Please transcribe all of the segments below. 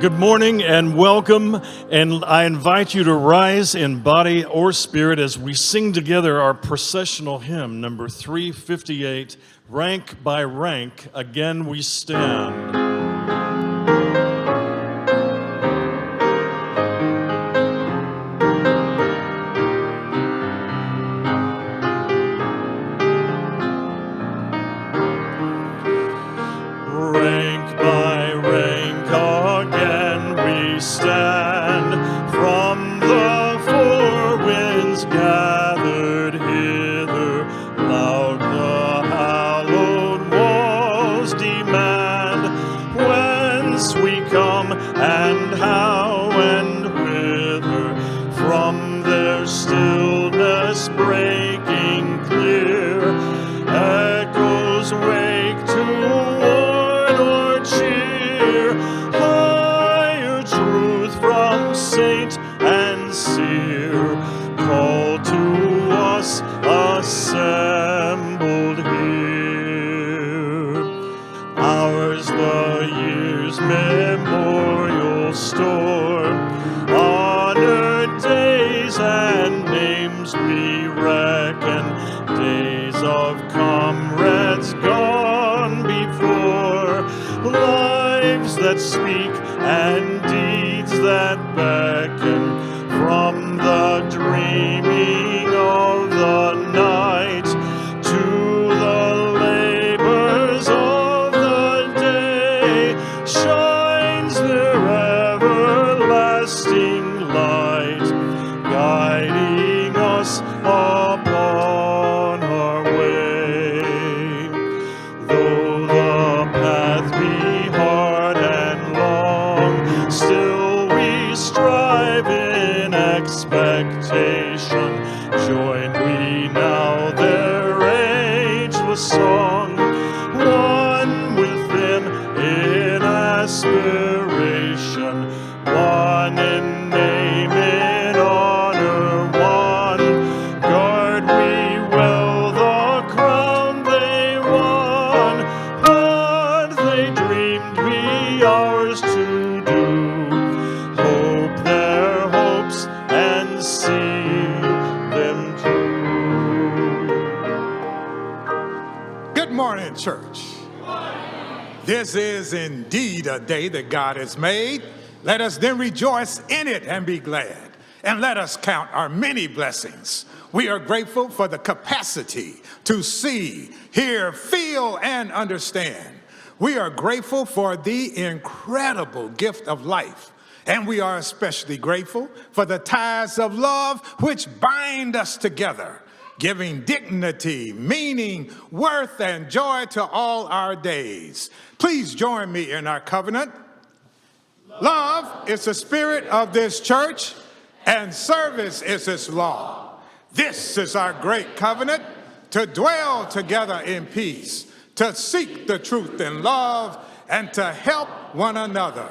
Good morning and welcome, and I invite you to rise in body or spirit as we sing together our processional hymn, number 358, Rank by Rank, Again We Stand. This is indeed a day that God has made. Let us then rejoice in it and be glad. And let us count our many blessings. We are grateful for the capacity to see, hear, feel, and understand. We are grateful for the incredible gift of life. And we are especially grateful for the ties of love which bind us together, giving dignity, meaning, worth, and joy to all our days. Please join me in our covenant. Love is the spirit of this church, and service is its law. This is our great covenant, to dwell together in peace, to seek the truth in love, and to help one another.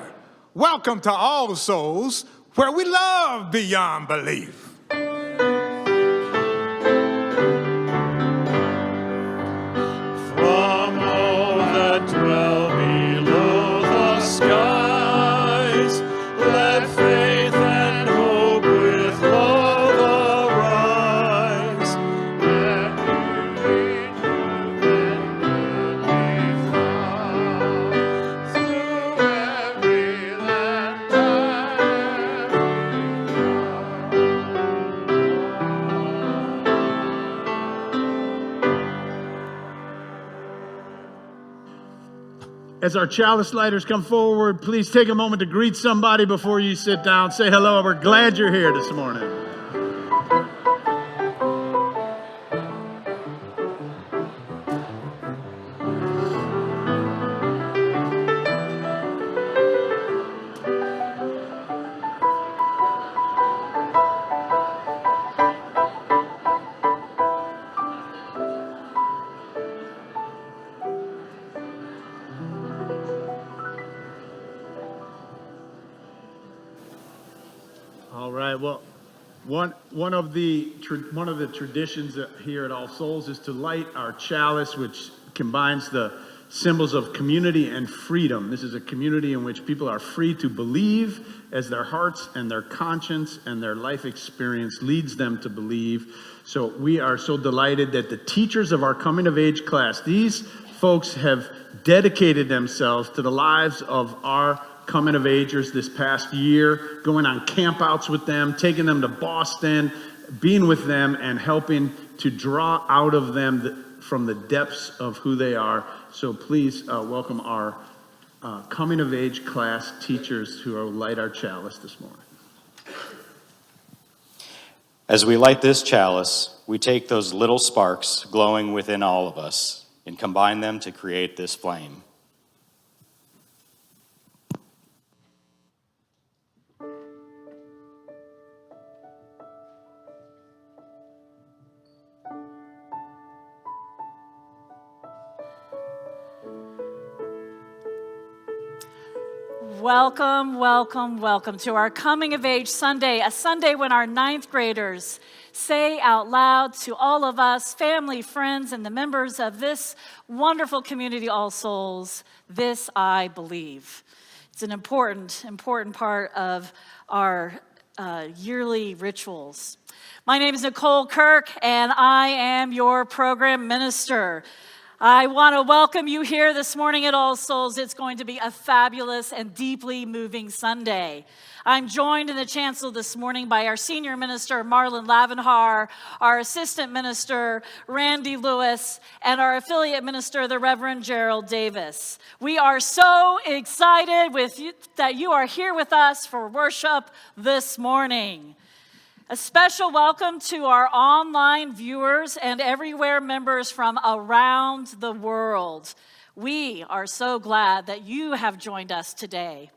Welcome to All Souls, where we love beyond belief. Dwell below the skies, let faith and hope with love arise. Let through every land As our chalice lighters come forward, please take a moment to greet somebody before you sit down. Say hello. We're glad you're here this morning. All right. Well, one of the traditions here at All Souls is to light our chalice, which combines the symbols of community and freedom. This is a community in which people are free to believe as their hearts and their conscience and their life experience leads them to believe. So we are so delighted that the teachers of our coming of age class, these folks have dedicated themselves to the lives of our coming of agers this past year, going on campouts with them, taking them to Boston, being with them and helping to draw out of them from the depths of who they are. So please welcome our coming of age class teachers who will light our chalice this morning. As we light this chalice, we take those little sparks glowing within all of us and combine them to create this flame. Welcome, welcome, welcome to our Coming of Age Sunday, a Sunday when our ninth graders say out loud to all of us, family, friends, and the members of this wonderful community, All Souls, this I believe. It's an important part of our yearly rituals. My name is Nicole Kirk, and I am your program minister. I want to welcome you here this morning at All Souls. It's going to be a fabulous and deeply moving Sunday. I'm joined in the chancel this morning by our senior minister, Marlon Lavanhar, our assistant minister, Randy Lewis, and our affiliate minister, the Reverend Gerald Davis. We are so excited that you are here with us for worship this morning. A special welcome to our online viewers and everywhere members from around the world. We are so glad that you have joined us today.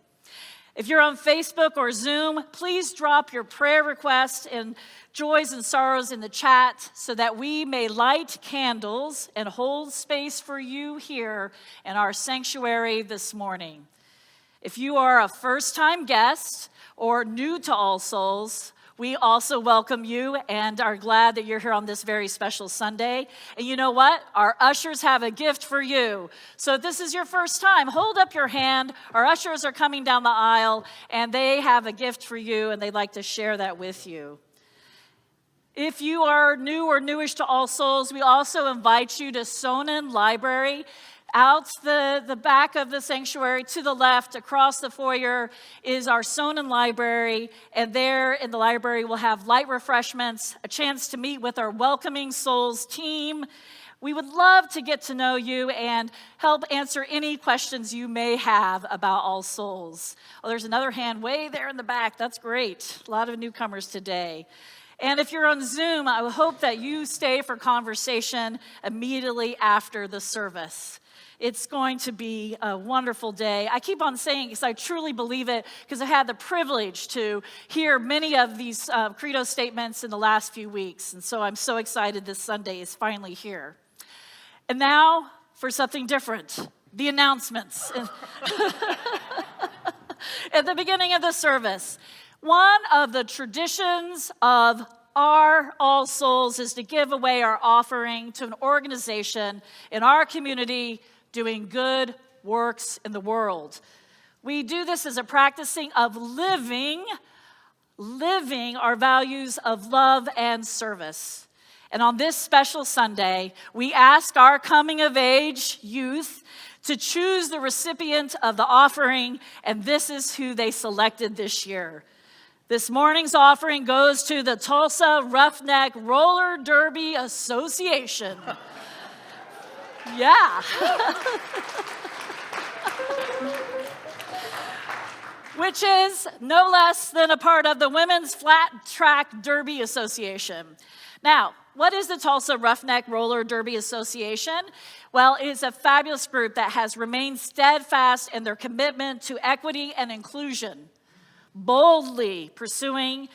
If you're on Facebook or Zoom, please drop your prayer requests and joys and sorrows in the chat so that we may light candles and hold space for you here in our sanctuary this morning. If you are a first-time guest or new to All Souls, we also welcome you and are glad that you're here on this very special Sunday. And you know what? Our ushers have a gift for you. So if this is your first time, hold up your hand. Our ushers are coming down the aisle, and they have a gift for you, and they'd like to share that with you. If you are new or newish to All Souls, we also invite you to Sonnen Library. Out the back of the sanctuary to the left, across the foyer, is our Sonnen Library. And there in the library, we'll have light refreshments, a chance to meet with our Welcoming Souls team. We would love to get to know you and help answer any questions you may have about All Souls. Oh, there's another hand way there in the back. That's great. A lot of newcomers today. And if you're on Zoom, I would hope that you stay for conversation immediately after the service. It's going to be a wonderful day. I keep on saying, because I truly believe it, because I had the privilege to hear many of these credo statements in the last few weeks. And so I'm so excited this Sunday is finally here. And now for something different, the announcements. At the beginning of the service, one of the traditions of our All Souls is to give away our offering to an organization in our community doing good works in the world. We do this as a practicing of living our values of love and service. And on this special Sunday, we ask our coming of age youth to choose the recipient of the offering, and this is who they selected this year. This morning's offering goes to the Tulsa Roughneck Roller Derby Association. Yeah. Which is no less than a part of the Women's Flat Track Derby Association. Now, what is the Tulsa Roughneck Roller Derby Association? Well, it is a fabulous group that has remained steadfast in their commitment to equity and inclusion, boldly pursuing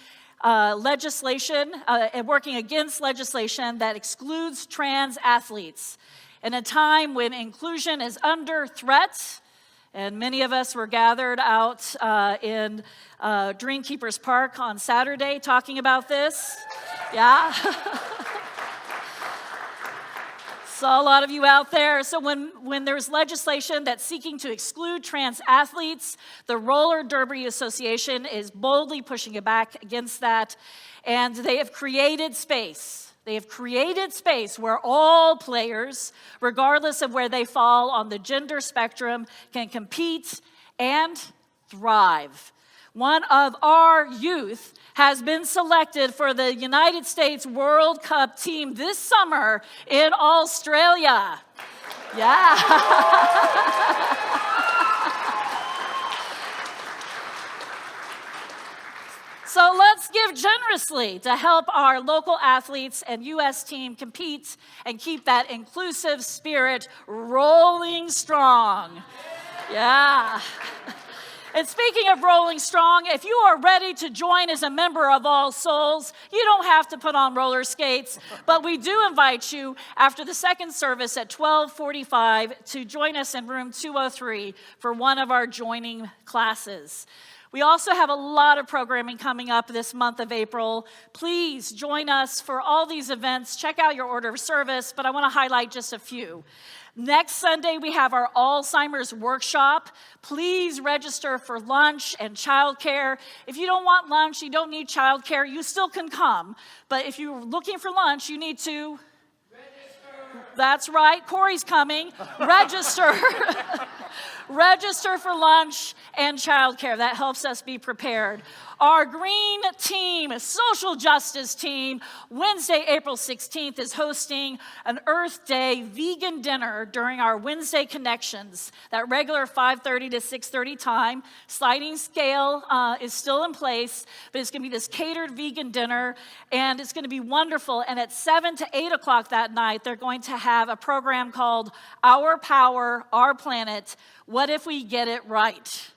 legislation and working against legislation that excludes trans athletes. In a time when inclusion is under threat, and many of us were gathered out in Dreamkeepers Park on Saturday talking about this. Yeah. Saw a lot of you out there. So when there's legislation that's seeking to exclude trans athletes, the Roller Derby Association is boldly pushing it back against that. And they have created space. They have created space where all players, regardless of where they fall on the gender spectrum, can compete and thrive. One of our youth has been selected for the United States World Cup team this summer in Australia. Yeah. So let's give generously to help our local athletes and U.S. team compete and keep that inclusive spirit rolling strong. Yeah. And speaking of rolling strong, if you are ready to join as a member of All Souls, you don't have to put on roller skates, but we do invite you after the second service at 12:45 to join us in room 203 for one of our joining classes. We also have a lot of programming coming up this month of April. Please join us for all these events. Check out your order of service, but I want to highlight just a few. Next Sunday, we have our Alzheimer's workshop. Please register for lunch and childcare. If you don't want lunch, you don't need childcare, you still can come. But if you're looking for lunch, you need to register. That's right, Corey's coming. Register. Register for lunch and childcare. That helps us be prepared. Our green team, social justice team, Wednesday, April 16th is hosting an Earth Day vegan dinner during our Wednesday Connections. That regular 5:30 to 6:30 time. Sliding scale is still in place, but it's going to be this catered vegan dinner, and it's going to be wonderful. And at 7 to 8 o'clock that night, they're going to have a program called Our Power, Our Planet. What if we get it right?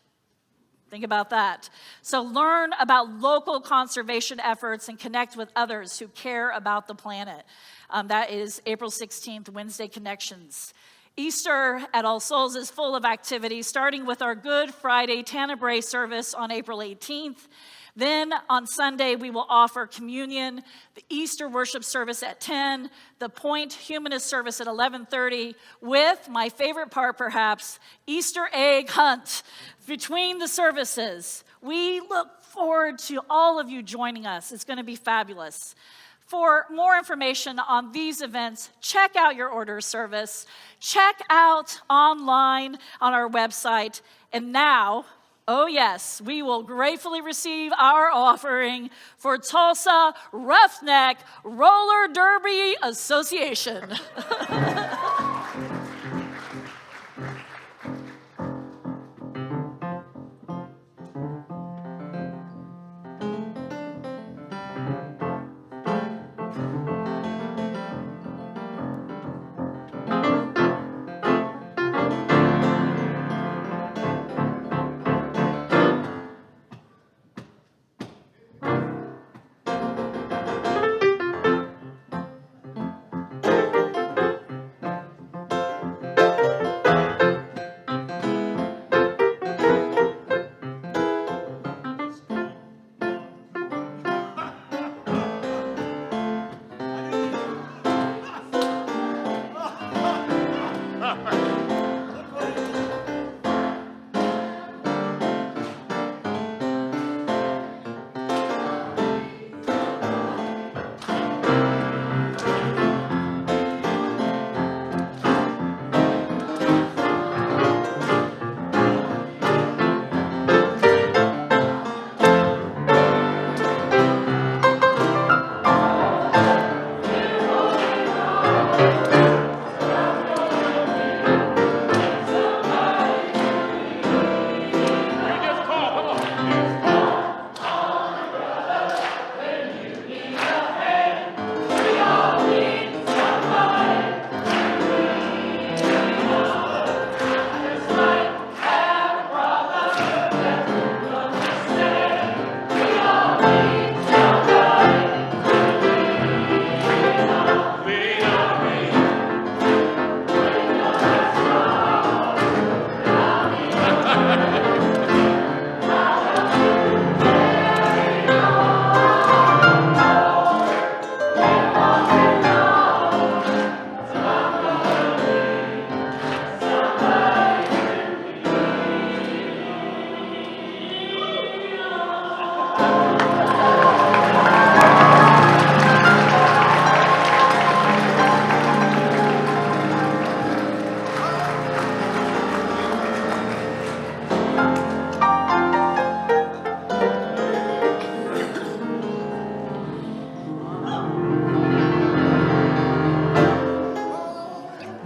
Think about that. So learn about local conservation efforts and connect with others who care about the planet. That is April 16th, Wednesday Connections. Easter at All Souls is full of activities, starting with our Good Friday Tenebrae service on April 18th. Then on Sunday, we will offer communion, the Easter worship service at 10, the Point Humanist service at 11:30, with my favorite part perhaps, Easter egg hunt between the services. We look forward to all of you joining us. It's going to be fabulous. For more information on these events, check out your order service. Check out online on our website. And now, oh yes, we will gratefully receive our offering for Tulsa Roughneck Roller Derby Association.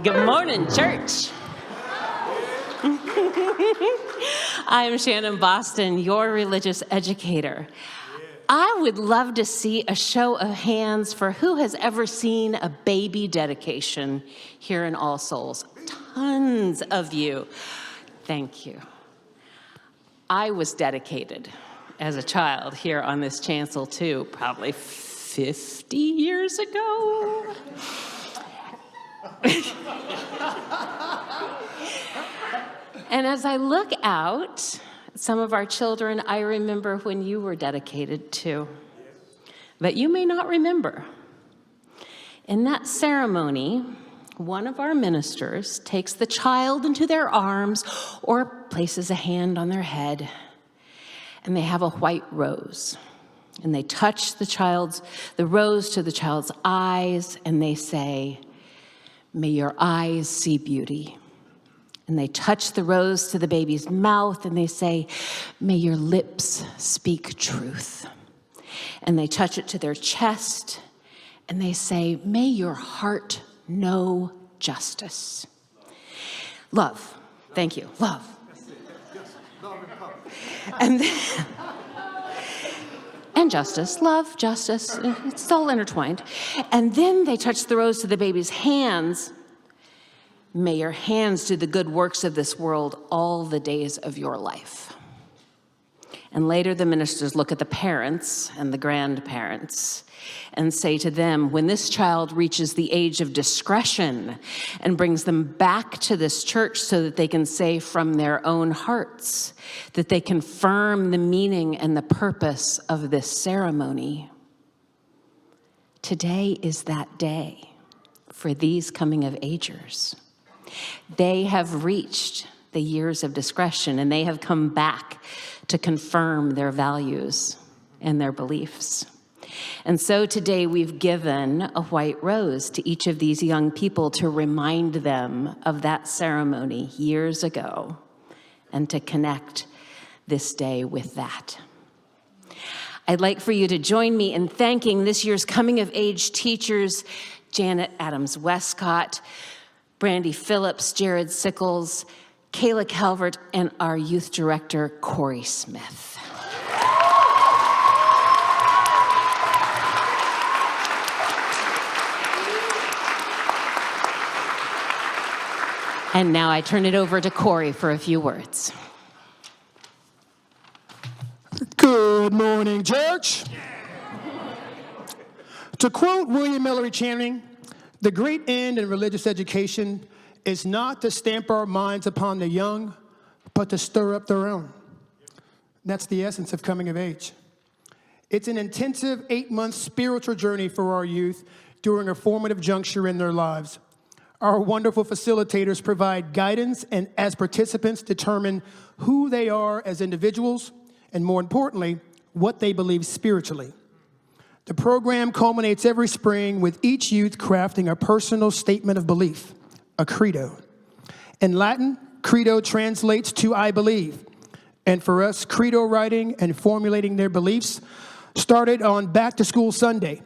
Good morning, church. I am Shannon Boston, your religious educator. I would love to see a show of hands for who has ever seen a baby dedication here in All Souls. Tons of you. Thank you. I was dedicated as a child here on this chancel too, probably 50 years ago. And as I look out at some of our children, I remember when you were dedicated too. But you may not remember. In that ceremony, one of our ministers takes the child into their arms or places a hand on their head, and they have a white rose. And they touch the rose to the child's eyes, and they say, "May your eyes see beauty." And they touch the rose to the baby's mouth, and they say, "May your lips speak truth." And they touch it to their chest, and they say, "May your heart know justice." Love. Thank you. Love. And then, and justice. Love, justice. It's all intertwined. And then they touch the rose to the baby's hands. "May your hands do the good works of this world all the days of your life." And later the ministers look at the parents and the grandparents and say to them, when this child reaches the age of discretion, and brings them back to this church so that they can say from their own hearts that they confirm the meaning and the purpose of this ceremony. Today is that day for these coming of agers. They have reached the years of discretion, and they have come back to confirm their values and their beliefs. And so today we've given a white rose to each of these young people to remind them of that ceremony years ago and to connect this day with that. I'd like for you to join me in thanking this year's Coming of Age teachers, Janet Adams-Westcott, Brandy Phillips, Jared Sickles, Kayla Calvert, and our youth director, Corey Smith. And now I turn it over to Corey for a few words. Good morning, church. To quote William Ellery Channing, the great end in religious education is not to stamp our minds upon the young, but to stir up their own. That's the essence of coming of age. It's an intensive 8-month spiritual journey for our youth during a formative juncture in their lives. Our wonderful facilitators provide guidance and as participants determine who they are as individuals and, more importantly, what they believe spiritually. The program culminates every spring with each youth crafting a personal statement of belief, a credo. In Latin, credo translates to I believe. And for us, credo writing and formulating their beliefs started on Back to School Sunday.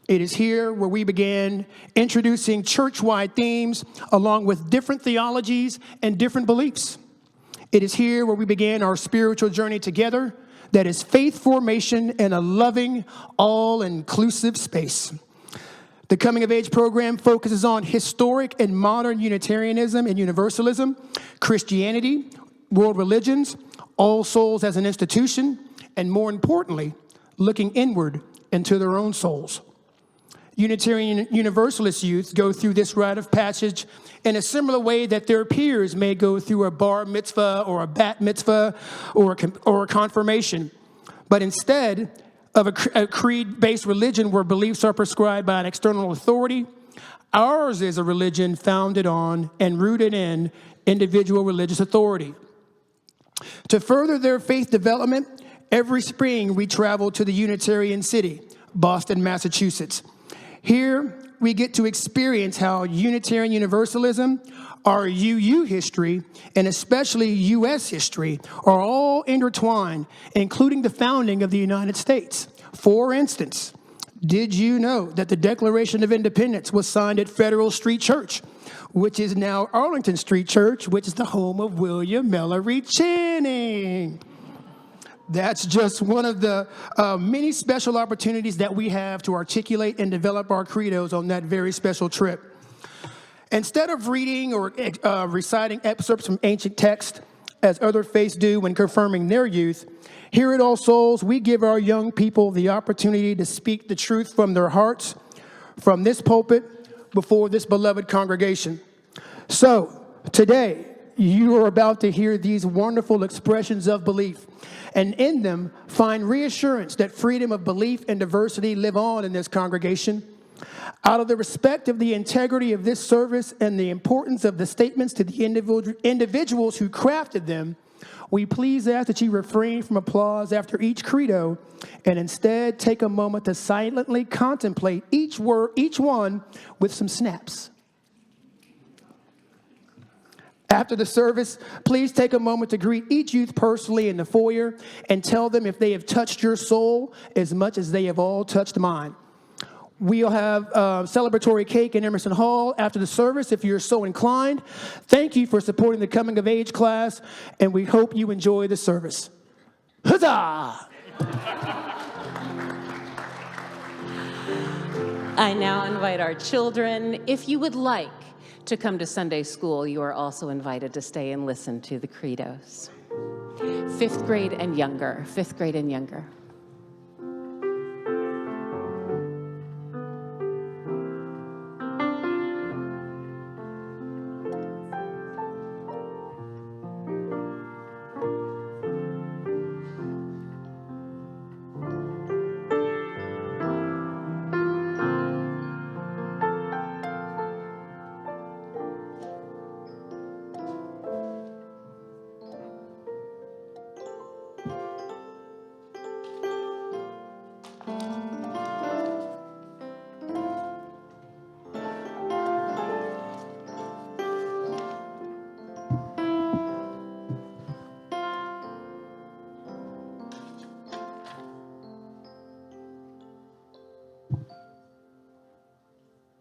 It is here where we began introducing church-wide themes along with different theologies and different beliefs. It is here where we began our spiritual journey together that is faith formation in a loving, all-inclusive space. The Coming of Age program focuses on historic and modern Unitarianism and Universalism, Christianity, world religions, All Souls as an institution, and more importantly, looking inward into their own souls. Unitarian Universalist youth go through this rite of passage in a similar way that their peers may go through a bar mitzvah or a bat mitzvah or a confirmation. But instead of a creed-based religion where beliefs are prescribed by an external authority, ours is a religion founded on and rooted in individual religious authority. To further their faith development, every spring we travel to the Unitarian city, Boston, Massachusetts. Here, we get to experience how Unitarian Universalism, our UU history, and especially U.S. history are all intertwined, including the founding of the United States. For instance, did you know that the Declaration of Independence was signed at Federal Street Church which is now Arlington Street Church, which is the home of William Mallory Channing. That's just one of the many special opportunities that we have to articulate and develop our credos on that very special trip. Instead of reading or reciting excerpts from ancient texts, as other faiths do when confirming their youth, here at All Souls, we give our young people the opportunity to speak the truth from their hearts, from this pulpit, before this beloved congregation. So, today, you are about to hear these wonderful expressions of belief, and in them, find reassurance that freedom of belief and diversity live on in this congregation. Out of the respect of the integrity of this service and the importance of the statements to the individuals who crafted them, we please ask that you refrain from applause after each credo and instead take a moment to silently contemplate each one with some snaps. After the service, please take a moment to greet each youth personally in the foyer and tell them if they have touched your soul as much as they have all touched mine. We'll have celebratory cake in Emerson Hall after the service if you're so inclined. Thank you for supporting the Coming of Age class, and we hope you enjoy the service. Huzzah! I now invite our children. If you would like to come to Sunday school, you are also invited to stay and listen to the credos. 5th grade and younger. 5th grade and younger.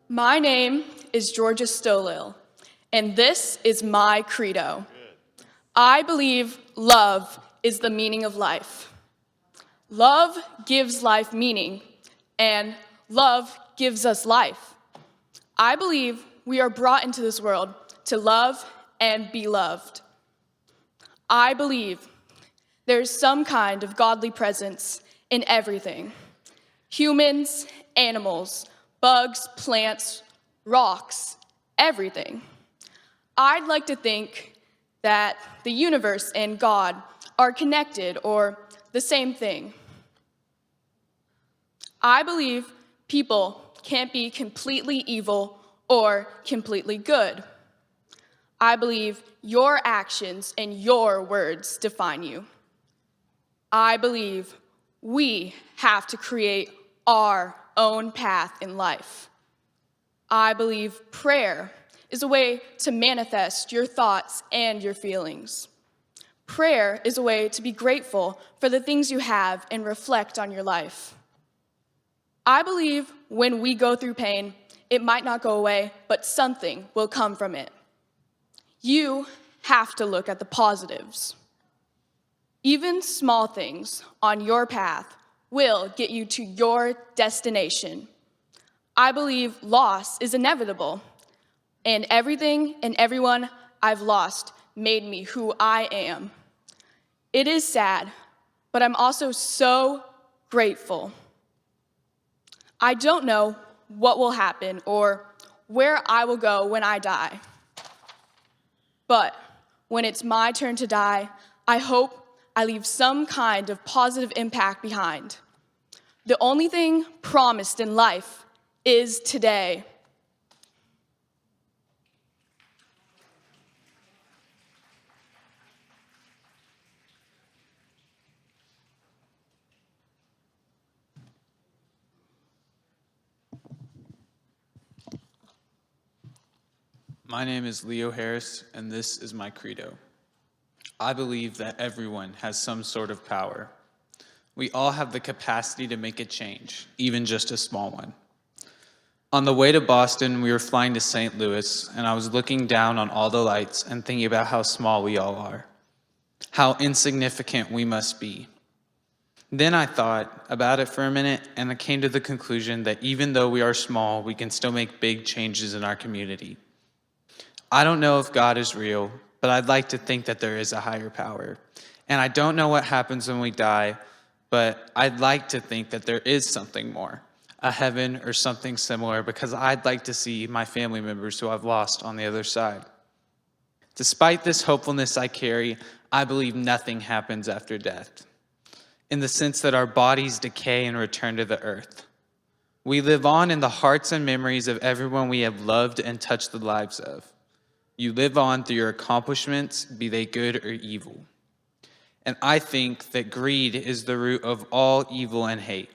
My name is Georgia Stolil, and this is my credo. I believe love is the meaning of life. Love gives life meaning, and love gives us life. I believe we are brought into this world to love and be loved. I believe there's some kind of godly presence in everything. Humans, animals, bugs, plants, rocks, everything. I'd like to think that the universe and God are connected or the same thing. I believe people can't be completely evil or completely good. I believe your actions and your words define you. I believe we have to create our own path in life. I believe prayer is a way to manifest your thoughts and your feelings. Prayer is a way to be grateful for the things you have and reflect on your life. I believe when we go through pain, it might not go away, but something will come from it. You have to look at the positives. Even small things on your path will get you to your destination. I believe loss is inevitable, and everything and everyone I've lost made me who I am. It is sad, but I'm also so grateful. I don't know what will happen or where I will go when I die. But when it's my turn to die, I hope I leave some kind of positive impact behind. The only thing promised in life is today. My name is Leo Harris, and this is my credo. I believe that everyone has some sort of power. We all have the capacity to make a change, even just a small one. On the way to Boston, we were flying to St. Louis, and I was looking down on all the lights and thinking about how small we all are, how insignificant we must be. Then I thought about it for a minute, and I came to the conclusion that even though we are small, we can still make big changes in our community. I don't know if God is real, but I'd like to think that there is a higher power. And I don't know what happens when we die, but I'd like to think that there is something more, a heaven or something similar, because I'd like to see my family members who I've lost on the other side. Despite this hopefulness I carry, I believe nothing happens after death, in the sense that our bodies decay and return to the earth. We live on in the hearts and memories of everyone we have loved and touched the lives of. You live on through your accomplishments, be they good or evil. And I think that greed is the root of all evil and hate.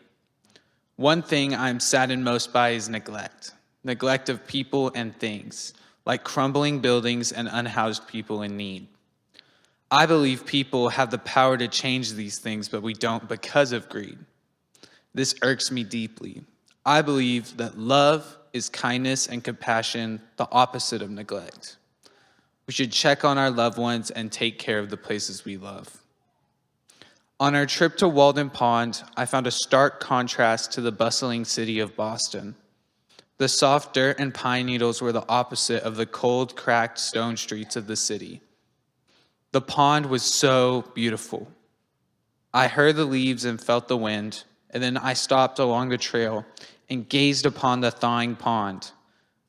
One thing I'm saddened most by is neglect. Neglect of people and things, like crumbling buildings and unhoused people in need. I believe people have the power to change these things, but we don't because of greed. This irks me deeply. I believe that love is kindness and compassion, the opposite of neglect. We should check on our loved ones and take care of the places we love. On our trip to Walden Pond, I found a stark contrast to the bustling city of Boston. The soft dirt and pine needles were the opposite of the cold, cracked stone streets of the city. The pond was so beautiful. I heard the leaves and felt the wind, and then I stopped along the trail and gazed upon the thawing pond.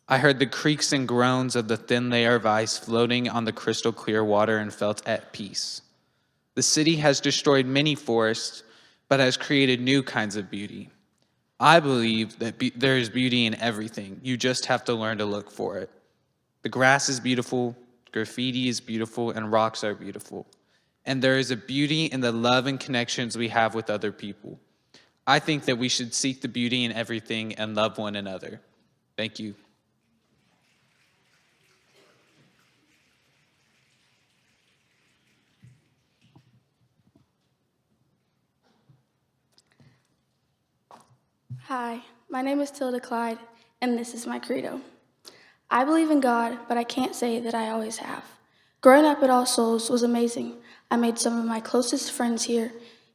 I heard the creaks and groans of the thin layer of ice floating on the crystal clear water and felt at peace. The city has destroyed many forests, but has created new kinds of beauty. I believe that there is beauty in everything. You just have to learn to look for it. The grass is beautiful, graffiti is beautiful, and rocks are beautiful. And there is a beauty in the love and connections we have with other people. I think that we should seek the beauty in everything and love one another. Thank you. Hi, my name is Tilda Clyde, and this is my credo. I believe in God, but I can't say that I always have. Growing up at All Souls was amazing. I made some of my closest friends here,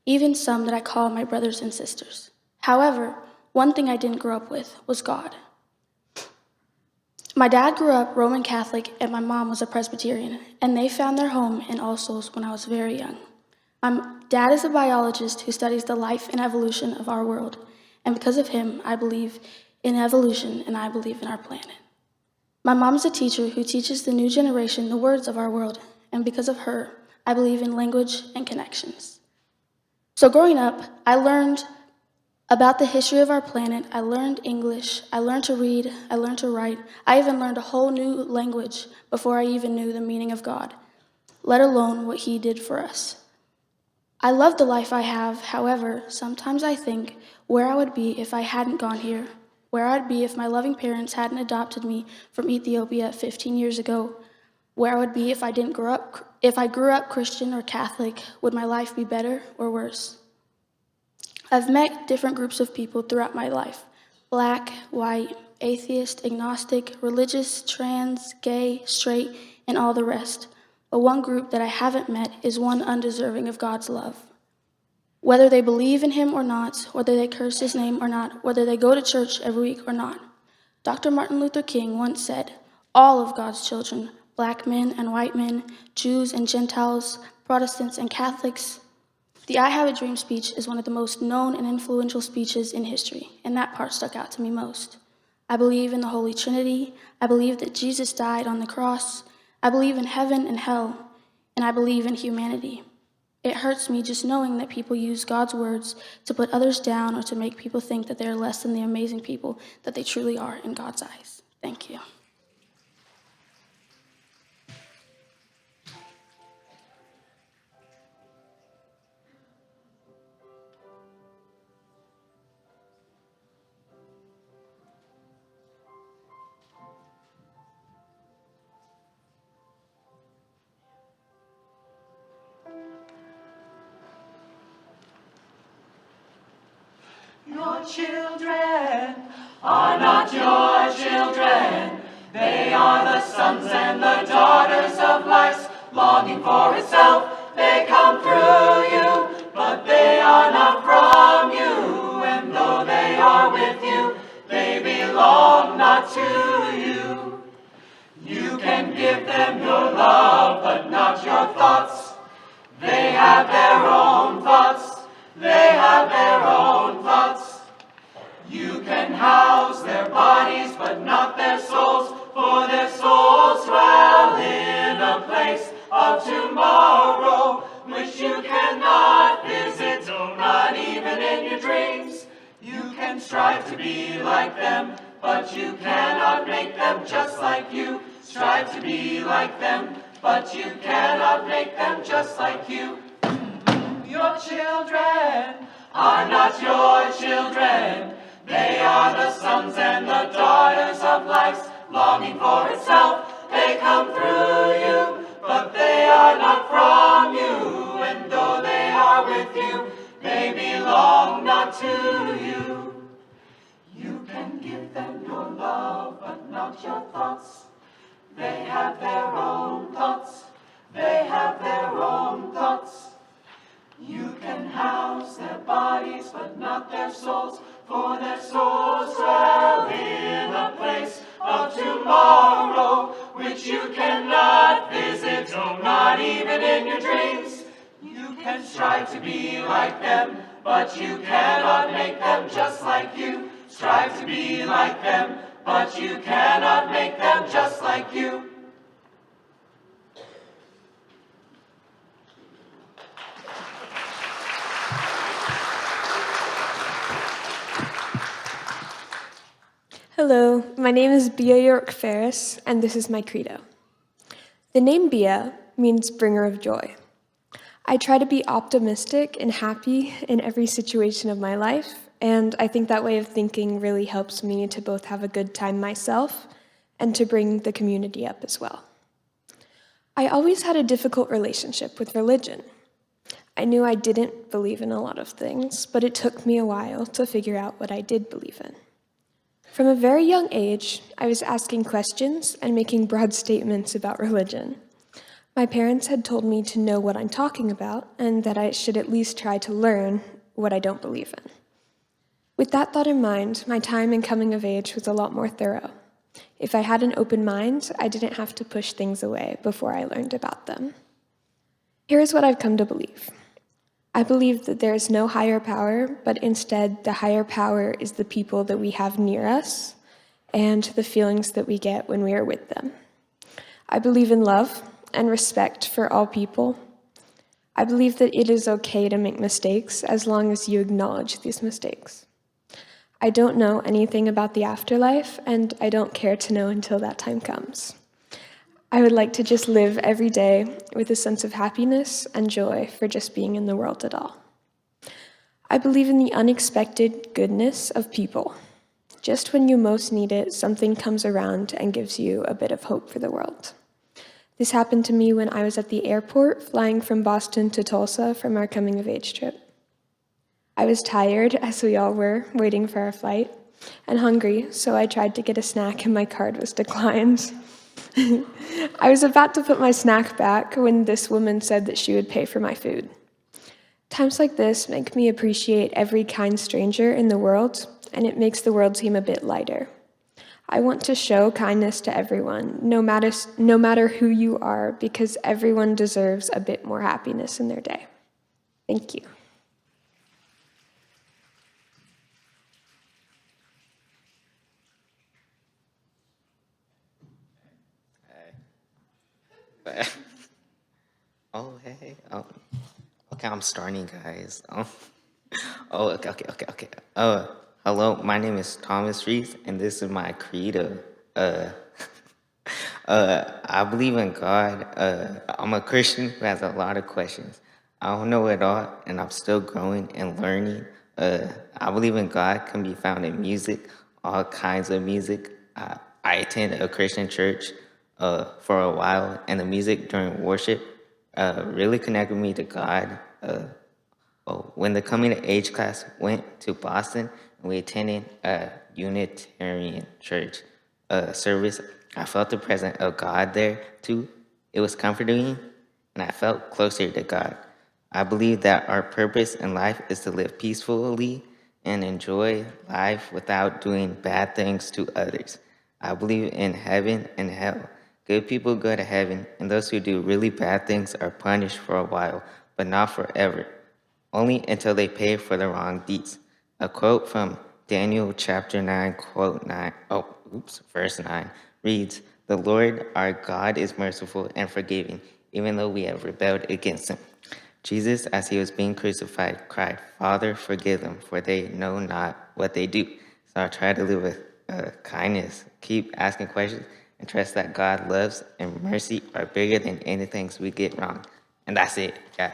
even some that I call my brothers and sisters. However, one thing I didn't grow up with was God. My dad grew up Roman Catholic, and my mom was a Presbyterian, and they found their home in All Souls when I was very young. My dad is a biologist who studies the life and evolution of our world. And because of him, I believe in evolution and I believe in our planet. My mom is a teacher who teaches the new generation the words of our world. And because of her, I believe in language and connections. So growing up, I learned about the history of our planet. I learned English. I learned to read. I learned to write. I even learned a whole new language before I even knew the meaning of God, let alone what he did for us. I love the life I have. However, sometimes I think where I would be if I hadn't gone here, where I'd be if my loving parents hadn't adopted me from Ethiopia 15 years ago, where I would be if I grew up Christian or Catholic. Would my life be better or worse? I've met different groups of people throughout my life: black, white, atheist, agnostic, religious, trans, gay, straight, and all the rest. But one group that I haven't met is one undeserving of God's love. Whether they believe in him or not, whether they curse his name or not, whether they go to church every week or not. Dr. Martin Luther King once said, all of God's children, black men and white men, Jews and Gentiles, Protestants and Catholics. The I Have a Dream speech is one of the most known and influential speeches in history, and that part stuck out to me most. I believe in the Holy Trinity. I believe that Jesus died on the cross. I believe in heaven and hell, and I believe in humanity. It hurts me just knowing that people use God's words to put others down or to make people think that they are less than the amazing people that they truly are in God's eyes. Thank you. Your children are not not your children. They are the sons and the daughters of life, longing for itself. They come through you, but they are not from you. And though they are with you, they belong not to you. You can give them your love, but not your thoughts. They have their own thoughts. They have their own thoughts. You can house their bodies, but not their souls, for their souls dwell in a place of tomorrow, which you cannot visit, no, not even in your dreams. You can strive to be like them, but you cannot make them just like you. Strive to be like them, but you cannot make them just like you. Your children are not your children. They are the sons and the daughters of life, longing for itself. They come through you, but they are not from you. And though they are with you, they belong not to you. You can give them your love, but not your thoughts. They have their own thoughts. They have their own thoughts. You can house their bodies, but not their souls, for their souls dwell in a place of tomorrow, which you cannot visit, no, not even in your dreams. You can strive to be like them, but you cannot make them just like you. Strive to be like them, but you cannot make them just like you. Hello, my name is Bia York Ferris, and this is my credo. The name Bia means bringer of joy. I try to be optimistic and happy in every situation of my life, and I think that way of thinking really helps me to both have a good time myself and to bring the community up as well. I always had a difficult relationship with religion. I knew I didn't believe in a lot of things, but it took me a while to figure out what I did believe in. From a very young age, I was asking questions and making broad statements about religion. My parents had told me to know what I'm talking about and that I should at least try to learn what I don't believe in. With that thought in mind, my time in coming of age was a lot more thorough. If I had an open mind, I didn't have to push things away before I learned about them. Here is what I've come to believe. I believe that there is no higher power, but instead the higher power is the people that we have near us and the feelings that we get when we are with them. I believe in love and respect for all people. I believe that it is okay to make mistakes as long as you acknowledge these mistakes. I don't know anything about the afterlife, and I don't care to know until that time comes. I would like to just live every day with a sense of happiness and joy for just being in the world at all. I believe in the unexpected goodness of people. Just when you most need it, something comes around and gives you a bit of hope for the world. This happened to me when I was at the airport flying from Boston to Tulsa from our coming of age trip. I was tired, as we all were, waiting for our flight, and hungry, so I tried to get a snack and my card was declined. I was about to put my snack back when this woman said that she would pay for my food. Times like this make me appreciate every kind stranger in the world, and it makes the world seem a bit lighter. I want to show kindness to everyone, no matter who you are, because everyone deserves a bit more happiness in their day. Thank you. Oh, hey. Okay, I'm starting, guys. Okay. Hello, my name is Thomas Reese, and this is my credo. I believe in God. I'm a Christian who has a lot of questions. I don't know it all, and I'm still growing and learning. I believe in God can be found in music, all kinds of music. I attended a Christian church for a while, and the music during worship really connected me to God. When the coming of age class went to Boston, and we attended Unitarian Church service, I felt the presence of God there too. It was comforting, and I felt closer to God. I believe that our purpose in life is to live peacefully and enjoy life without doing bad things to others. I believe in heaven and hell. Good people go to heaven, and those who do really bad things are punished for a while, but not forever, only until they pay for the wrong deeds. A quote from Daniel chapter 9, verse 9 reads, "The Lord our God is merciful and forgiving, even though we have rebelled against him." Jesus, as he was being crucified, cried, "Father, forgive them, for they know not what they do." So I try to live with kindness, keep asking questions, and trust that God loves and mercy are bigger than anything we get wrong. And that's it. Yeah.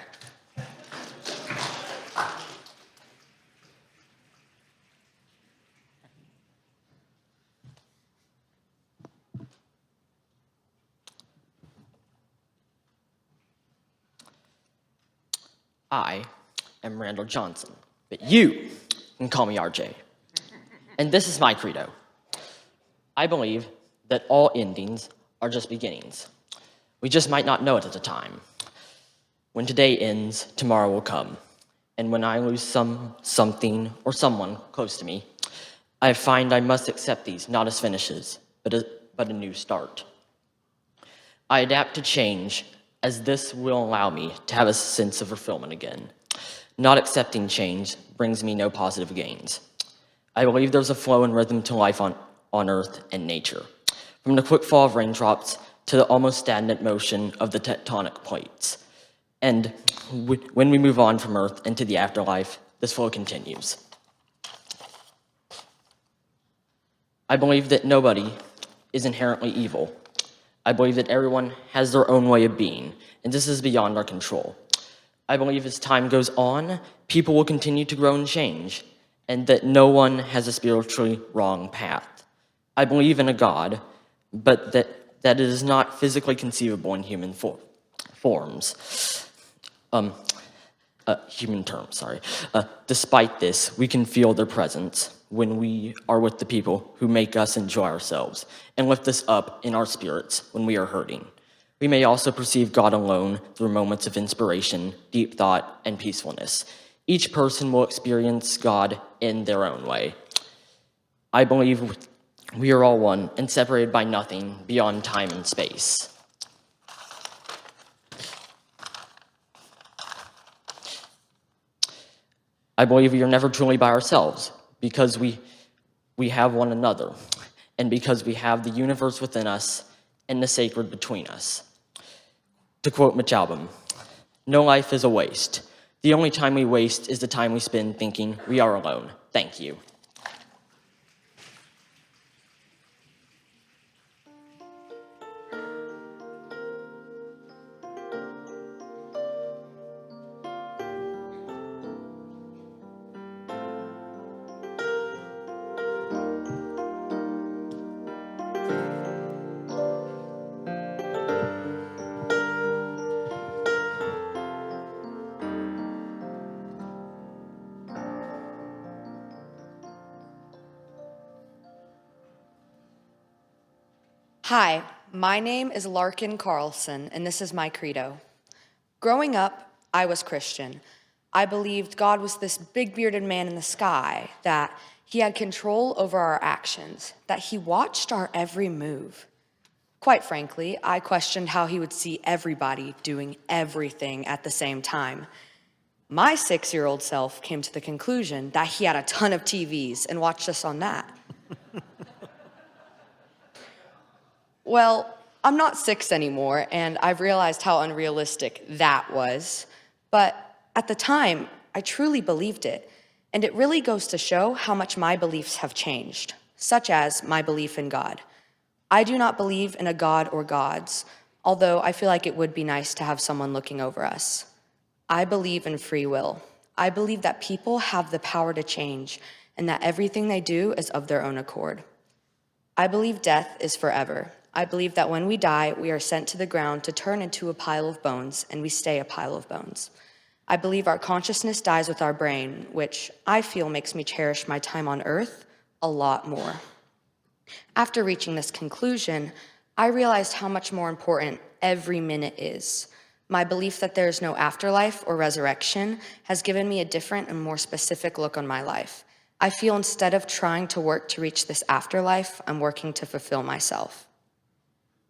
I am Randall Johnson, but you can call me RJ. And this is my credo. I believe that all endings are just beginnings. We just might not know it at the time. When today ends, tomorrow will come. And when I lose something, or someone close to me, I find I must accept these not as finishes, but a new start. I adapt to change, as this will allow me to have a sense of fulfillment again. Not accepting change brings me no positive gains. I believe there's a flow and rhythm to life on earth and nature, from the quick fall of raindrops to the almost stagnant motion of the tectonic plates. And when we move on from earth into the afterlife, this flow continues. I believe that nobody is inherently evil. I believe that everyone has their own way of being, and this is beyond our control. I believe as time goes on, people will continue to grow and change, and that no one has a spiritually wrong path. I believe in a God, but that it is not physically conceivable in human forms. Human terms, sorry. Despite this, we can feel their presence when we are with the people who make us enjoy ourselves and lift us up in our spirits when we are hurting. We may also perceive God alone through moments of inspiration, deep thought, and peacefulness. Each person will experience God in their own way. I believe we are all one and separated by nothing beyond time and space. I believe we are never truly by ourselves because we have one another and because we have the universe within us and the sacred between us. To quote Mitch Albom, "No life is a waste. The only time we waste is the time we spend thinking we are alone." Thank you. Hi, my name is Larkin Carlson, and this is my credo. Growing up, I was Christian. I believed God was this big bearded man in the sky, that he had control over our actions, that he watched our every move. Quite frankly, I questioned how he would see everybody doing everything at the same time. My 6-year-old self came to the conclusion that he had a ton of TVs and watched us on that. Well, I'm not 6 anymore, and I've realized how unrealistic that was. But at the time, I truly believed it. And it really goes to show how much my beliefs have changed, such as my belief in God. I do not believe in a God or gods, although I feel like it would be nice to have someone looking over us. I believe in free will. I believe that people have the power to change, and that everything they do is of their own accord. I believe death is forever. I believe that when we die, we are sent to the ground to turn into a pile of bones, and we stay a pile of bones. I believe our consciousness dies with our brain, which I feel makes me cherish my time on earth a lot more. After reaching this conclusion, I realized how much more important every minute is. My belief that there is no afterlife or resurrection has given me a different and more specific look on my life. I feel instead of trying to work to reach this afterlife, I'm working to fulfill myself.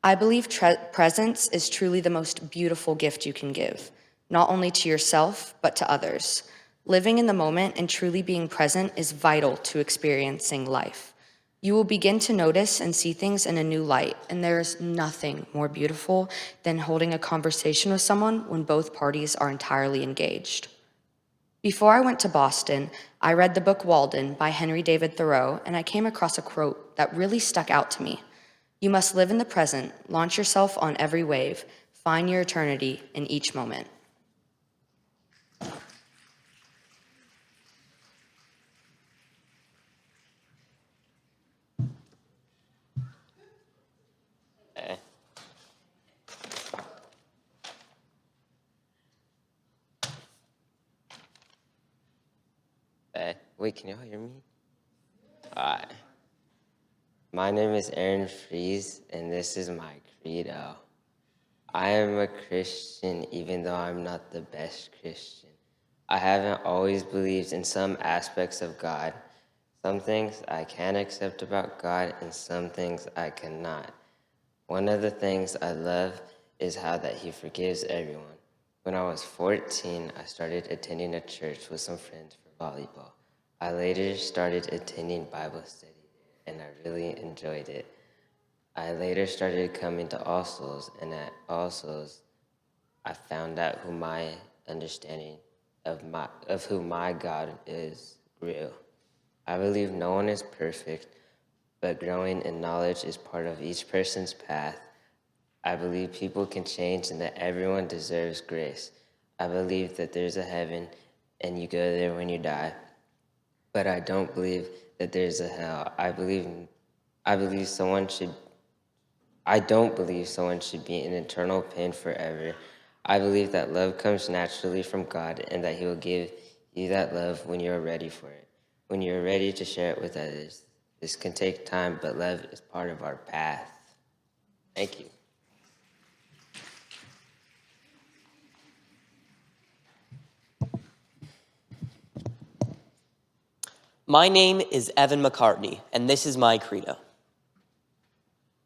I believe presence is truly the most beautiful gift you can give, not only to yourself, but to others. Living in the moment and truly being present is vital to experiencing life. You will begin to notice and see things in a new light, and there is nothing more beautiful than holding a conversation with someone when both parties are entirely engaged. Before I went to Boston, I read the book Walden by Henry David Thoreau, and I came across a quote that really stuck out to me. You must live in the present, launch yourself on every wave, find your eternity in each moment. Wait, can y'all hear me? Alright. My name is Aaron Fries, and this is my credo. I am a Christian even though I'm not the best Christian. I haven't always believed in some aspects of God. Some things I can accept about God, and some things I cannot. One of the things I love is how that He forgives everyone. When I was 14, I started attending a church with some friends for volleyball. I later started attending Bible study, and I really enjoyed it. I later started coming to All Souls, and at All Souls, I found out who my understanding of who my God is grew. I believe no one is perfect, but growing in knowledge is part of each person's path. I believe people can change and that everyone deserves grace. I believe that there's a heaven and you go there when you die. But I don't believe that there's a hell. I don't believe someone should be in eternal pain forever. I believe that love comes naturally from God and that He will give you that love when you're ready for it, when you're ready to share it with others. This can take time, but love is part of our path. Thank you. My name is Evan McCartney, and this is my credo.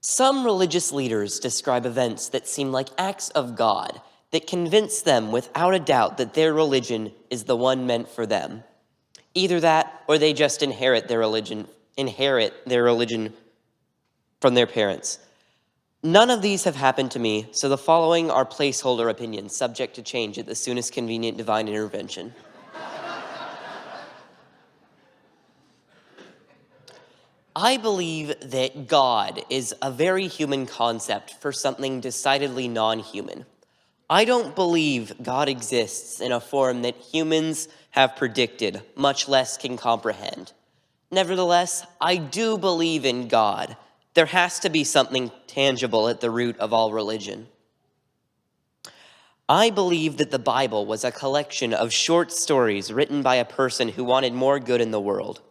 Some religious leaders describe events that seem like acts of God that convince them without a doubt that their religion is the one meant for them. Either that, or they just inherit their religion from their parents. None of these have happened to me, so the following are placeholder opinions, subject to change at the soonest convenient divine intervention. I believe that God is a very human concept for something decidedly non-human. I don't believe God exists in a form that humans have predicted, much less can comprehend. Nevertheless, I do believe in God. There has to be something tangible at the root of all religion. I believe that the Bible was a collection of short stories written by a person who wanted more good in the world.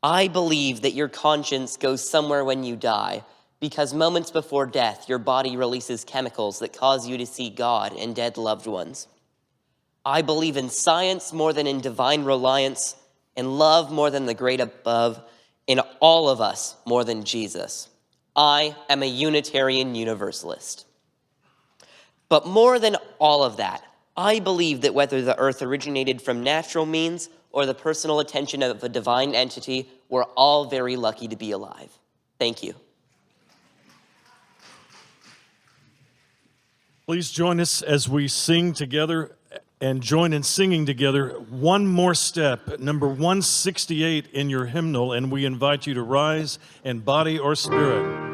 I believe that your conscience goes somewhere when you die, because moments before death, your body releases chemicals that cause you to see God and dead loved ones. I believe in science more than in divine reliance, in love more than the great above, in all of us more than Jesus. I am a Unitarian Universalist. But more than all of that, I believe that whether the earth originated from natural means or the personal attention of a divine entity, we're all very lucky to be alive. Thank you. Please join us as we sing together and join in singing together one more step, number 168 in your hymnal, and we invite you to rise in body or spirit.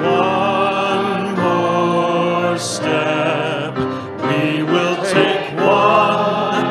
One more step, we will take one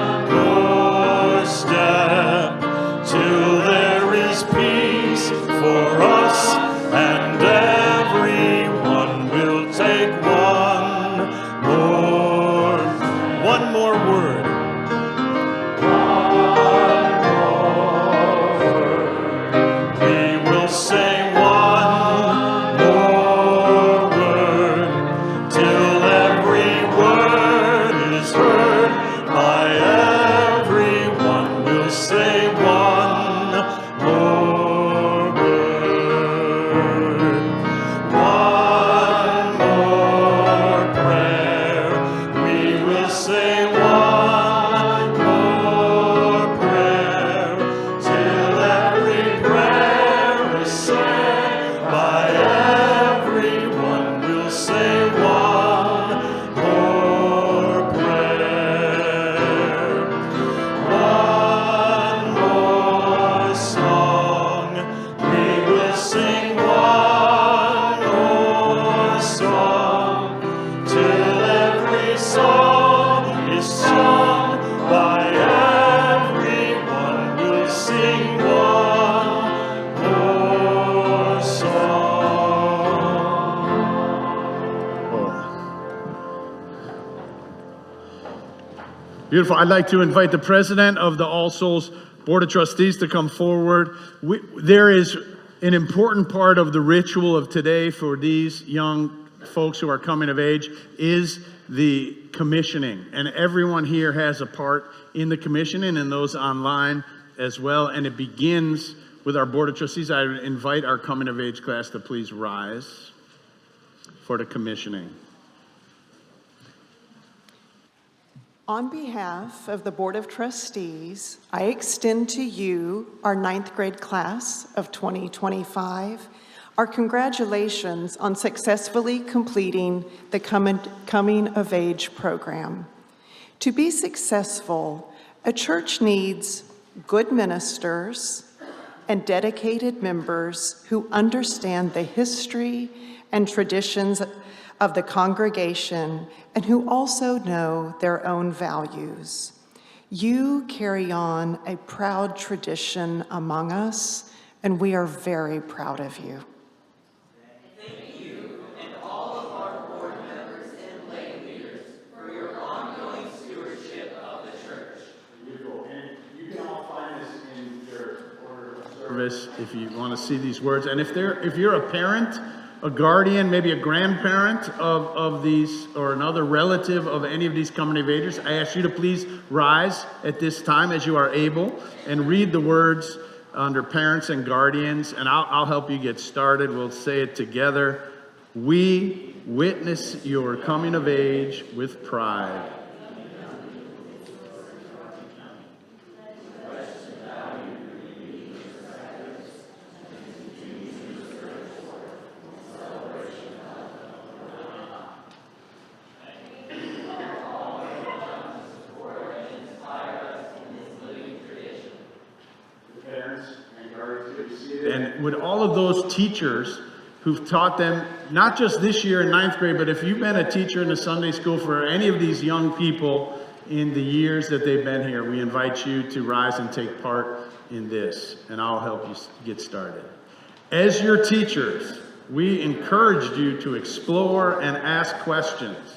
Beautiful. I'd like to invite the president of the All Souls Board of Trustees to come forward. There is an important part of the ritual of today for these young folks who are coming of age is the commissioning. And everyone here has a part in the commissioning and those online as well. And it begins with our Board of Trustees. I would invite our coming of age class to please rise for the commissioning. On behalf of the Board of Trustees, I extend to you, our 9th grade class of 2025, our congratulations on successfully completing the Coming of Age program. To be successful, a church needs good ministers and dedicated members who understand the history and traditions of the congregation and who also know their own values. You carry on a proud tradition among us, and we are very proud of you. Thank you and all of our board members and lay leaders for your ongoing stewardship of the church. Beautiful. And you can all find this in your order of service if you want to see these words. And if you're a parent, a guardian, maybe a grandparent of these, or another relative of any of these coming of agers, I ask you to please rise at this time as you are able and read the words under parents and guardians, and I'll help you get started. We'll say it together. We witness your coming of age with pride. And with all of those teachers who've taught them, not just this year in 9th grade, but if you've been a teacher in a Sunday school for any of these young people in the years that they've been here, we invite you to rise and take part in this, and I'll help you get started. As your teachers, we encourage you to explore and ask questions.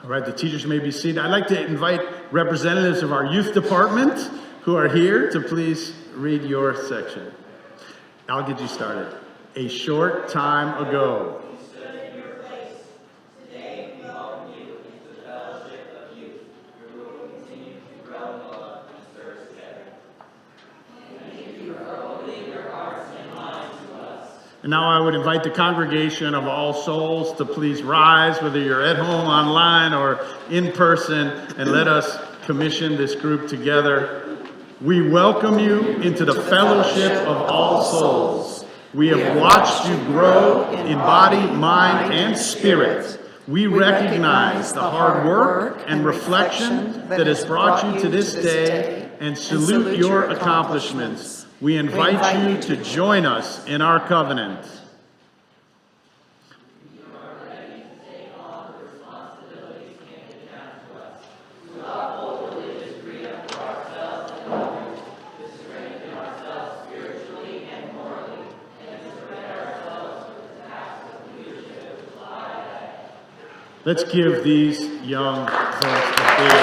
All right, the teachers may be seated. I'd like to invite representatives of our youth department who are here to please read your section. I'll get you started. A short time ago. And now I would invite the congregation of All Souls to please rise, whether you're at home, online, or in person, and let us commission this group together. We welcome you into the fellowship of all souls. We have watched you grow in body, mind, and spirit. We recognize the hard work and reflection that has brought you to this day and salute your accomplishments. We invite you to join us in our covenant. Let's give these young folks a big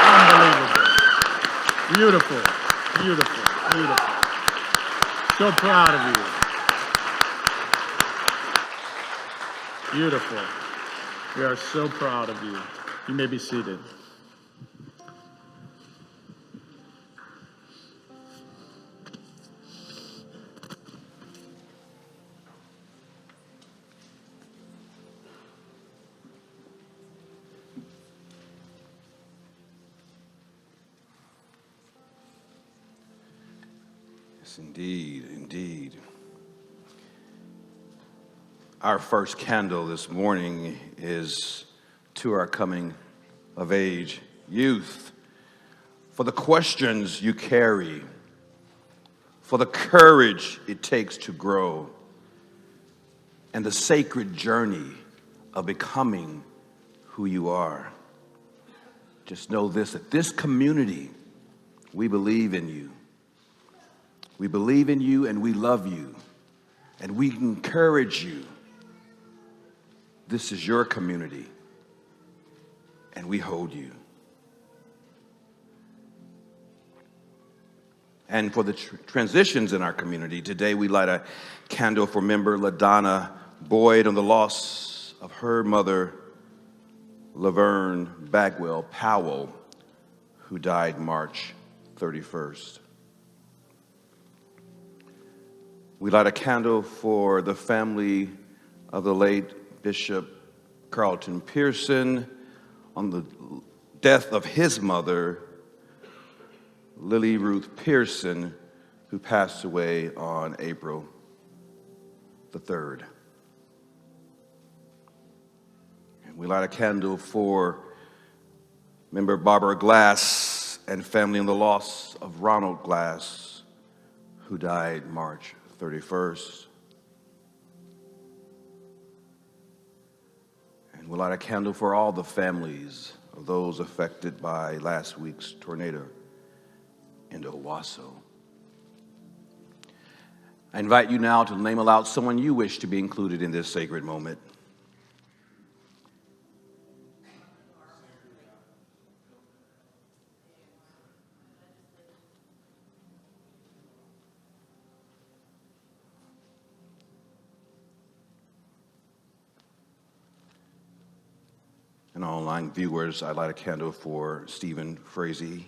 unbelievable. Beautiful, beautiful, beautiful. So proud of you. Beautiful. We are so proud of you. You may be seated. Indeed, indeed. Our first candle this morning is to our coming of age youth. For the questions you carry, for the courage it takes to grow, and the sacred journey of becoming who you are. Just know this, that this community, we believe in you. We believe in you and we love you, and we encourage you. This is your community, and we hold you. And for the transitions in our community, today we light a candle for member LaDonna Boyd on the loss of her mother, Laverne Bagwell Powell, who died March 31st. We light a candle for the family of the late Bishop Carlton Pearson on the death of his mother, Lily Ruth Pearson, who passed away on April the 3rd. And we light a candle for member Barbara Glass and family on the loss of Ronald Glass, who died March 31st. And we'll light a candle for all the families of those affected by last week's tornado in Owasso. I invite you now to name aloud someone you wish to be included in this sacred moment. And online viewers, I light a candle for Stephen Frazee,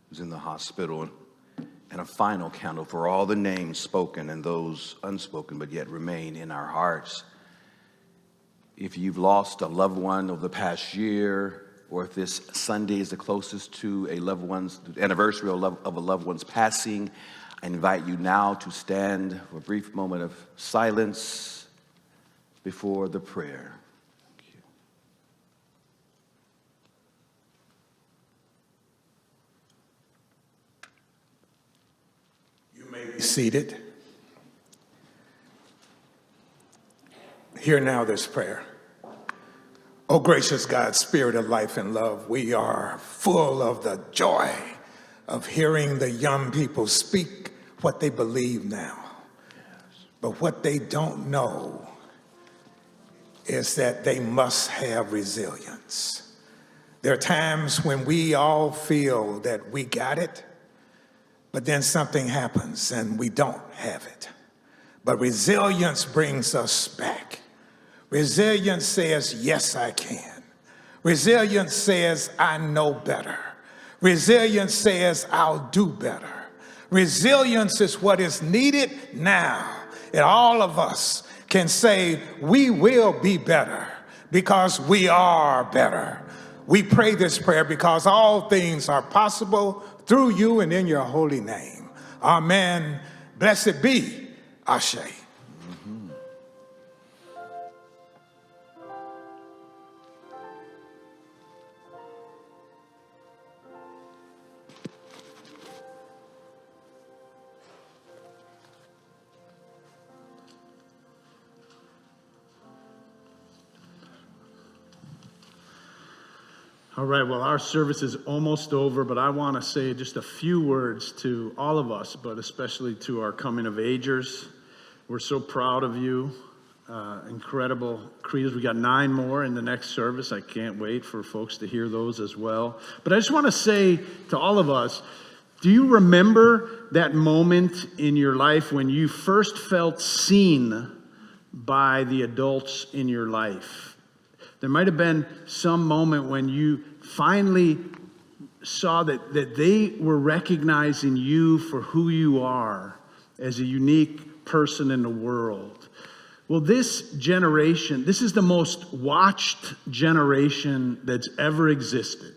who's in the hospital, and a final candle for all the names spoken and those unspoken but yet remain in our hearts. If you've lost a loved one over the past year, or if this Sunday is the closest to a loved one's anniversary of a loved one's passing, I invite you now to stand for a brief moment of silence before the prayer. You may be seated. Hear now this prayer. Oh, gracious God, Spirit of life and love, we are full of the joy of hearing the young people speak what they believe now. But what they don't know is that they must have resilience. There are times when we all feel that we got it, but then something happens and we don't have it. But resilience brings us back. Resilience says, yes, I can. Resilience says, I know better. Resilience says, I'll do better. Resilience is what is needed now. And all of us can say, we will be better because we are better. We pray this prayer because all things are possible through you and in your holy name. Amen. Blessed be Ashe. All right, well, our service is almost over, but I want to say just a few words to all of us, but especially to our coming of agers. We're so proud of you. Incredible creeds. We got 9 more in the next service. I can't wait for folks to hear those as well. But I just want to say to all of us, do you remember that moment in your life when you first felt seen by the adults in your life? There might have been some moment when you finally saw that they were recognizing you for who you are as a unique person in the world. Well, this generation, this is the most watched generation that's ever existed.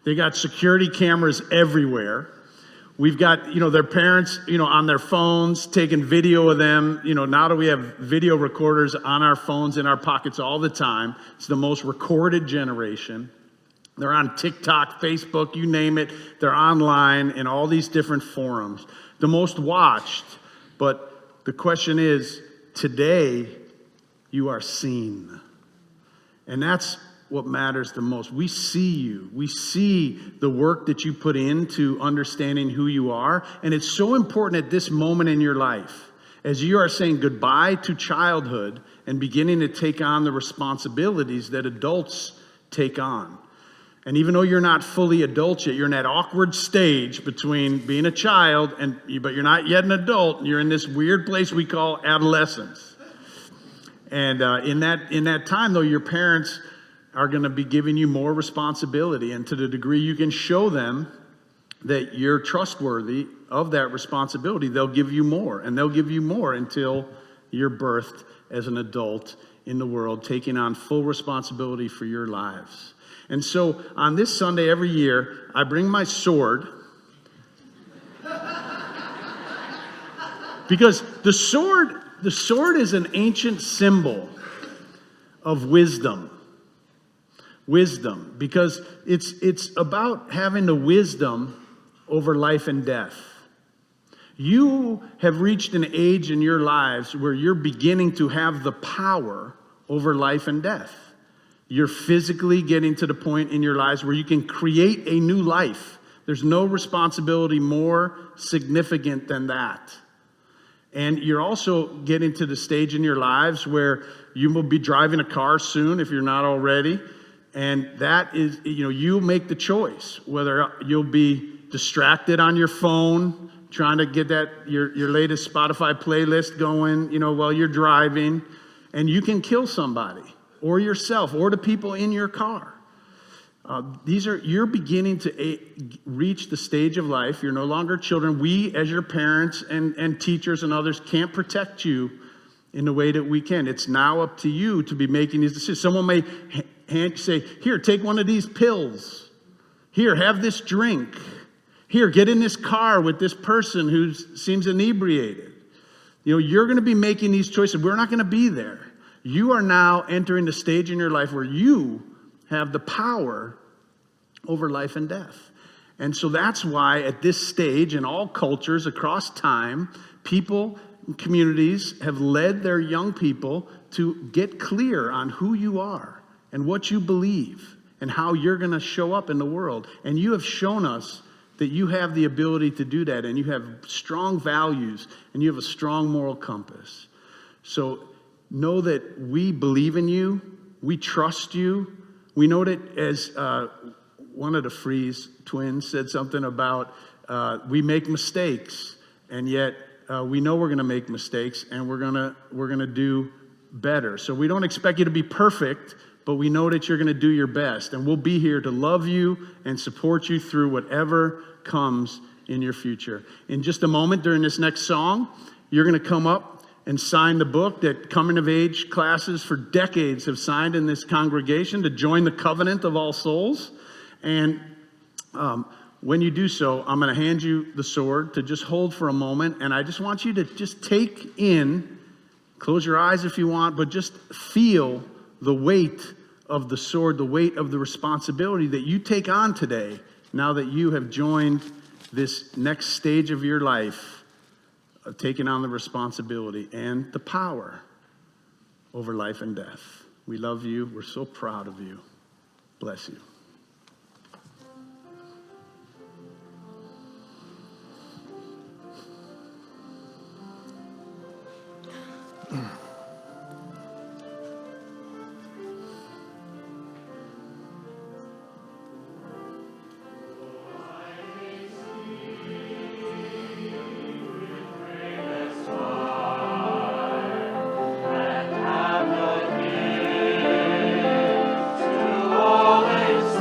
They got security cameras everywhere. We've got, their parents, on their phones, taking video of them. Now that we have video recorders on our phones in our pockets all the time, it's the most recorded generation. They're on TikTok, Facebook, you name it. They're online in all these different forums. The most watched, but the question is, today you are seen. And that's what matters the most. We see you. We see the work that you put into understanding who you are. And it's so important at this moment in your life, as you are saying goodbye to childhood and beginning to take on the responsibilities that adults take on. And even though you're not fully adult yet, you're in that awkward stage between being a child but you're not yet an adult. You're in this weird place we call adolescence. And in that time, though, your parents are going to be giving you more responsibility. And to the degree you can show them that you're trustworthy of that responsibility, they'll give you more. And they'll give you more until you're birthed as an adult in the world, taking on full responsibility for your lives. And so on this Sunday every year, I bring my sword. Because the sword is an ancient symbol of wisdom. Wisdom, because it's about having the wisdom over life and death. You have reached an age in your lives where you're beginning to have the power over life and death. You're physically getting to the point in your lives where you can create a new life. There's no responsibility more significant than that. And you're also getting to the stage in your lives where you will be driving a car soon if you're not already. And that is, you'll make the choice whether you'll be distracted on your phone, trying to get your latest Spotify playlist going, while you're driving, and you can kill somebody or yourself or the people in your car. You're beginning to reach the stage of life. You're no longer children. We, as your parents and teachers and others, can't protect you in the way that we can. It's now up to you to be making these decisions. Someone may say, here, take one of these pills. Here, have this drink. Here, get in this car with this person who seems inebriated. You're going to be making these choices. We're not going to be there. You are now entering the stage in your life where you have the power over life and death. And so that's why at this stage in all cultures across time, people, communities have led their young people to get clear on who you are and what you believe and how you're going to show up in the world. And you have shown us that you have the ability to do that, and you have strong values, and you have a strong moral compass. So know that we believe in you, we trust you. We know that, as one of the Freeze twins said something about, we make mistakes, and yet we know we're going to make mistakes, and we're going to do better. So we don't expect you to be perfect, but we know that you're going to do your best, and we'll be here to love you and support you through whatever comes in your future. In just a moment during this next song, you're going to come up and sign the book that coming of age classes for decades have signed in this congregation to join the covenant of all souls. And when you do so, I'm going to hand you the sword to just hold for a moment, and I just want you to just take in, close your eyes if you want, but just feel the weight of the sword, the weight of the responsibility that you take on today now that you have joined this next stage of your life of taking on the responsibility and the power over life and death. We love you. We're so proud of you. Bless you. Always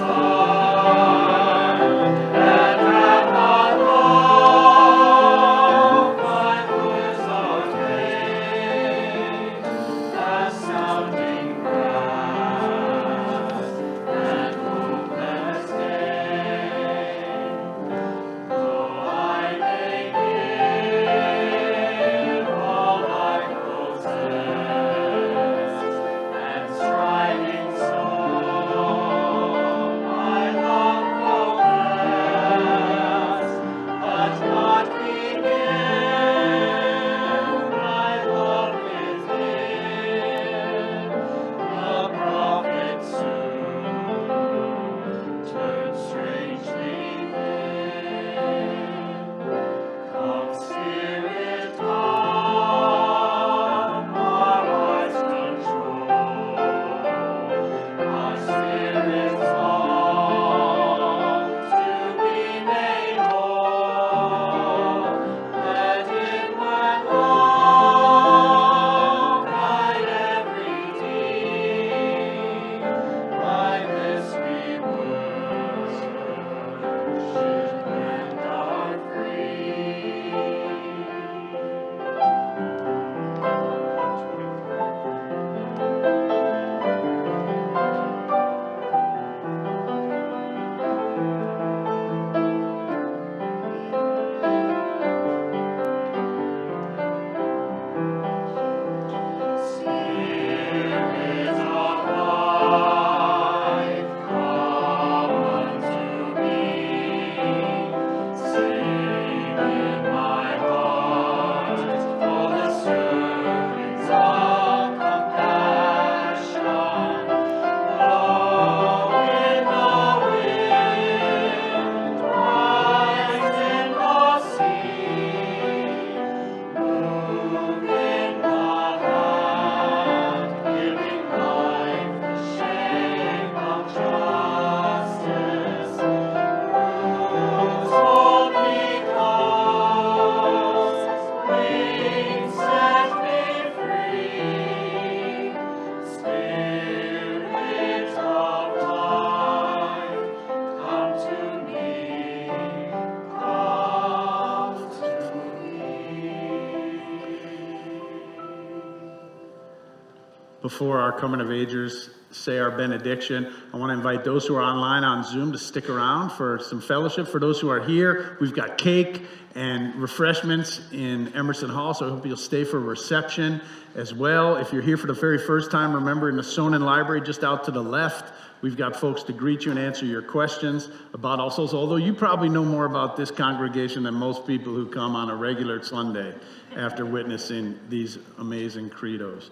Before our coming of agers say our benediction, I want to invite those who are online on Zoom to stick around for some fellowship. For those who are here, we've got cake and refreshments in Emerson Hall, so I hope you'll stay for reception as well. If you're here for the very first time, remember in the Sonnen Library just out to the left, we've got folks to greet you and answer your questions about All Souls, although you probably know more about this congregation than most people who come on a regular Sunday after witnessing these amazing credos.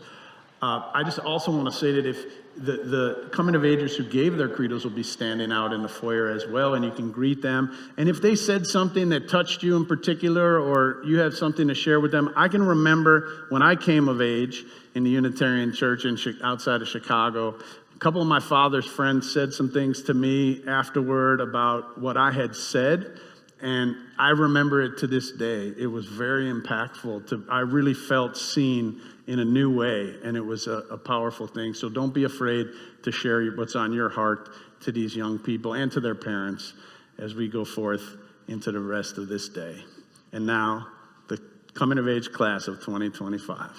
I just also want to say that if the coming of agers who gave their credos will be standing out in the foyer as well, and you can greet them. And if they said something that touched you in particular, or you have something to share with them, I can remember when I came of age in the Unitarian Church outside of Chicago, a couple of my father's friends said some things to me afterward about what I had said. And I remember it to this day. It was very impactful. I really felt seen in a new way, and it was a powerful thing. So don't be afraid to share what's on your heart to these young people and to their parents as we go forth into the rest of this day. And now, the coming of age class of 2025.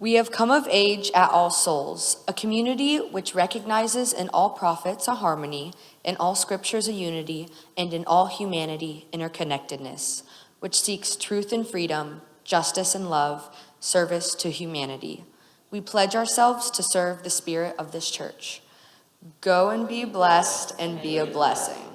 We have come of age at All Souls, a community which recognizes in all prophets a harmony, in all scriptures a unity, and in all humanity interconnectedness, which seeks truth and freedom, justice and love, service to humanity. We pledge ourselves to serve the spirit of this church. Go and be blessed and be a blessing.